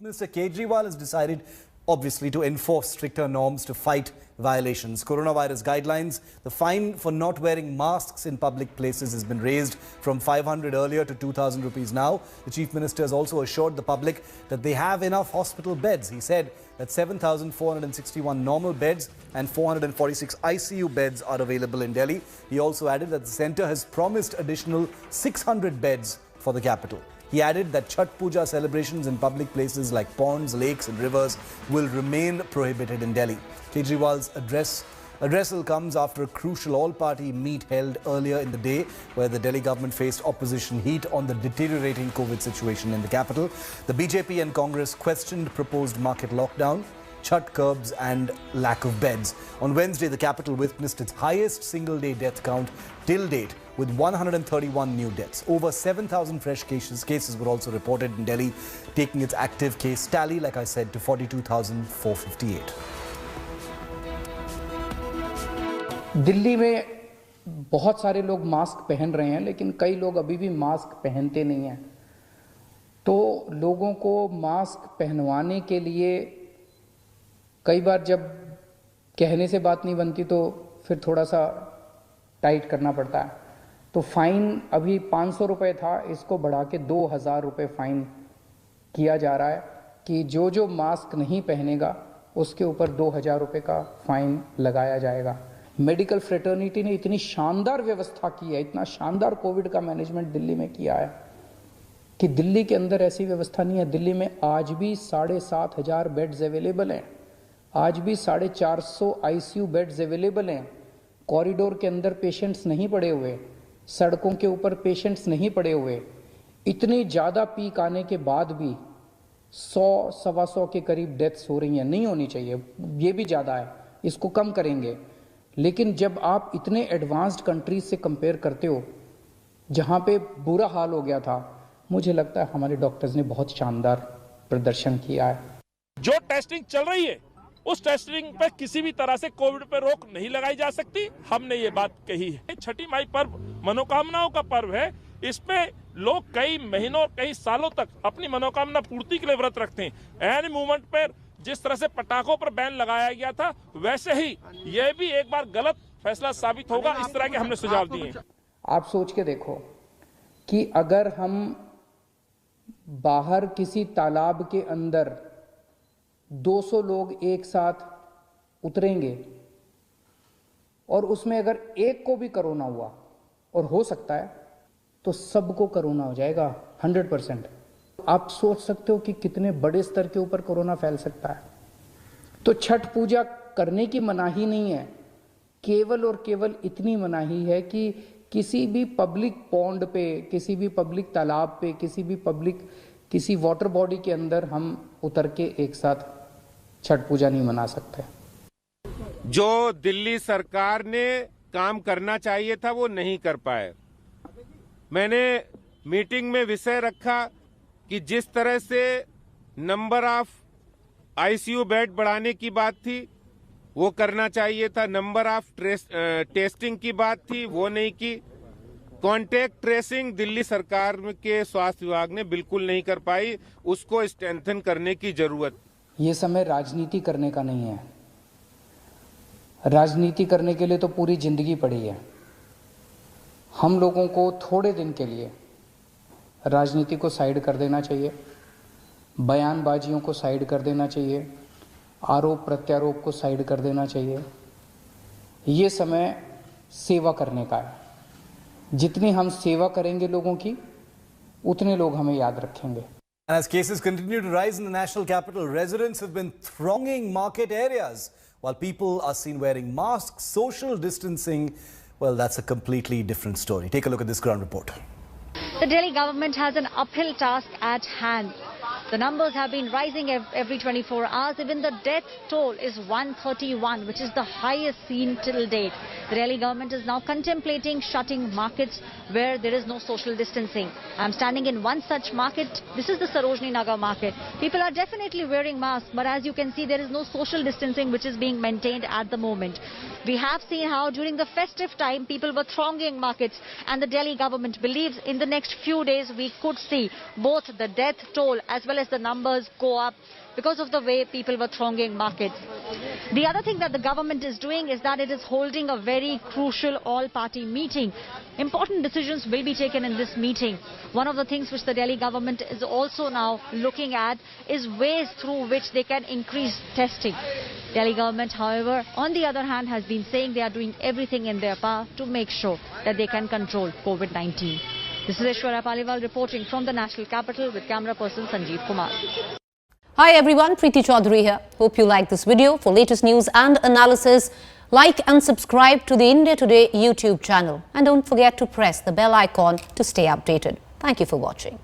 Minister Kejriwal has decided, obviously, to enforce stricter norms to fight violations. Coronavirus guidelines. The fine for not wearing masks in public places has been raised from 500 earlier to 2,000 rupees now. The Chief Minister has also assured the public that they have enough hospital beds. He said that 7,461 normal beds and 446 ICU beds are available in Delhi. He also added that the centre has promised additional 600 beds for the capital. He added that Chhath Puja celebrations in public places like ponds, lakes and rivers will remain prohibited in Delhi. Kejriwal's address comes after a crucial all-party meet held earlier in the day where the Delhi government faced opposition heat on the deteriorating COVID situation in the capital. The BJP and Congress questioned proposed market lockdown, Chhath curbs and lack of beds. On Wednesday, the capital witnessed its highest single-day death count till date with 131 new deaths. Over 7,000 fresh cases were also reported in Delhi, taking its active case tally, like I said, to 42,458. Delhi में बहुत सारे लोग mask पहन रहे हैं, लेकिन कई लोग अभी भी मास्क पहनते नहीं हैं। तो लोगों को मास्क पहनवाने के लिए कई बार जब कहने से बात नहीं बनती तो फिर थोड़ा सा टाइट करना पड़ता है। तो फाइन अभी 500 रुपये था, इसको बढ़ा के 2,000 रुपये फाइन किया जा रहा है कि जो मास्क नहीं पहनेगा उसके ऊपर 2,000 रुपये का फाइन लगाया जाएगा। मेडिकल फ्रेटर्निटी ने इतनी शानदार व्यवस्था की है, इतना शानदार कोविड का मैनेजमेंट दिल्ली में किया है कि दिल्ली के अंदर ऐसी व्यवस्था नहीं है। दिल्ली में आज भी 7,500 बेड्स अवेलेबल हैं, आज भी 450 ICU बेड्स अवेलेबल हैं। कॉरिडोर के अंदर पेशेंट्स नहीं पड़े हुए, सड़कों के ऊपर पेशेंट्स नहीं पड़े हुए। इतनी ज़्यादा पीक आने के बाद भी 100-125 के करीब डेथ्स हो रही हैं। नहीं होनी चाहिए, ये भी ज़्यादा है, इसको कम करेंगे। लेकिन जब आप इतने एडवांस्ड कंट्रीज से कंपेयर करते हो जहाँ पे बुरा हाल हो गया था, मुझे लगता है हमारे डॉक्टर्स ने बहुत शानदार प्रदर्शन किया है। जो टेस्टिंग चल रही है उस टेस्टिंग पे किसी भी तरह से कोविड पे रोक नहीं लगाई जा सकती। हमने ये बात कही है। छठी माई पर्व मनोकामनाओं का पर्व है। इसमें लोग कई महीनों और कई सालों तक अपनी मनोकामना पूर्ति के लिए व्रत रखते हैं। एनी मूवमेंट पर जिस तरह से पटाखों पर बैन लगाया गया था, वैसे ही यह भी एक बार गलत फैसला साबित होगा। इस तरह के हमने सुझाव दिए। आप सोच के देखो कि अगर हम बाहर किसी तालाब के अंदर 200 लोग एक साथ उतरेंगे और उसमें अगर एक को भी कोरोना हुआ, और हो सकता है, तो सबको कोरोना हो जाएगा 100%। आप सोच सकते हो कि कितने बड़े स्तर के ऊपर कोरोना फैल सकता है। तो छठ पूजा करने की मनाही नहीं है, केवल और केवल इतनी मनाही है कि किसी भी पब्लिक पॉन्ड पे, किसी भी पब्लिक तालाब पे, किसी वाटर बॉडी के अंदर हम उतर के एक साथ छठ पूजा नहीं मना सकते। जो दिल्ली सरकार ने काम करना चाहिए था वो नहीं कर पाए। मैंने मीटिंग में विषय रखा कि जिस तरह से नंबर ऑफ ICU बेड बढ़ाने की बात थी वो करना चाहिए था, नंबर ऑफ टेस्टिंग की बात थी वो नहीं की। कॉन्टेक्ट ट्रेसिंग दिल्ली सरकार के स्वास्थ्य विभाग ने बिल्कुल नहीं कर पाई, उसको स्ट्रेंथन करने की जरूरत। ये समय राजनीति करने का नहीं है। राजनीति करने के लिए तो पूरी जिंदगी पड़ी है। हम लोगों को थोड़े दिन के लिए राजनीति को साइड कर देना चाहिए, बयानबाजियों को साइड कर देना चाहिए, आरोप प्रत्यारोप को साइड कर देना चाहिए। ये समय सेवा करने का है। जितनी हम सेवा करेंगे लोगों की, उतने लोग हमें याद रखेंगे। And as cases continue to rise in the national capital, residents have been thronging market areas while people are seen wearing masks, social distancing. Well, that's a completely different story. Take a look at this ground report. The Delhi government has an uphill task at hand. The numbers have been rising every 24 hours. Even the death toll is 131, which is the highest seen till date. The Delhi government is now contemplating shutting markets where there is no social distancing. I'm standing in one such market. This is the Sarojini Nagar market. People are definitely wearing masks, but as you can see, there is no social distancing which is being maintained at the moment. We have seen how during the festive time people were thronging markets, and the Delhi government believes in the next few days we could see both the death toll as well as the numbers go up because of the way people were thronging markets. The other thing that the government is doing is that it is holding a very crucial all-party meeting. Important decisions will be taken in this meeting. One of the things which the Delhi government is also now looking at is ways through which they can increase testing. Delhi government, however, on the other hand, has been saying they are doing everything in their power to make sure that they can control COVID-19. This is Aishwarya Paliwal reporting from the national capital with camera person Sanjeev Kumar. Hi everyone, Preeti Chaudhary here. Hope you like this video. For latest news and analysis, like and subscribe to the India Today YouTube channel. And don't forget to press the bell icon to stay updated. Thank you for watching.